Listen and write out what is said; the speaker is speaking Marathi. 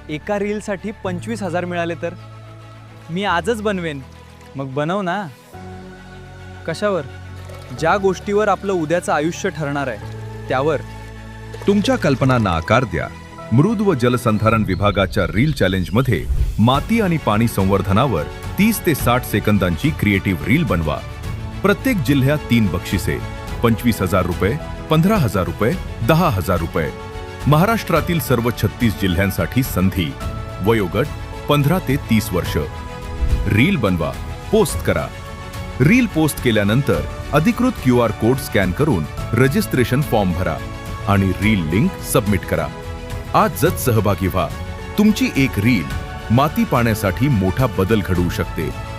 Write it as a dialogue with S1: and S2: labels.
S1: एका रीलसाठी 25,000 मिळाले तर? मी आजच बनवेन. मग बनव ना. कशावर? ज्या गोष्टीवर आपलं उद्याचं आयुष्य ठरणार आहे त्यावर.
S2: तुमच्या कल्पनांना आकार द्या. मृद व जलसंधारण विभागाच्या रील चॅलेंजमध्ये माती आणि पाणी संवर्धनावर 30 ते 60 सेकंदांची क्रिएटिव्ह रील बनवा. प्रत्येक जिल्ह्यात 3 बक्षिसे, 25,000 रुपये, 15,000 रुपये, 10,000 रुपये. महाराष्ट्रातील सर्व 36 जिल्ह्यांसाठी संधी. वयोगट 15 ते 30 वर्ष. रील बनवा, पोस्ट करा. रील पोस्ट केल्यानंतर अधिकृत QR कोड स्कॅन करून रजिस्ट्रेशन फॉर्म भरा आणि रील लिंक सबमिट करा. आजच सहभागी व्हा. तुमची एक रील माती पाण्यासाठी मोठा बदल घडवू शकते.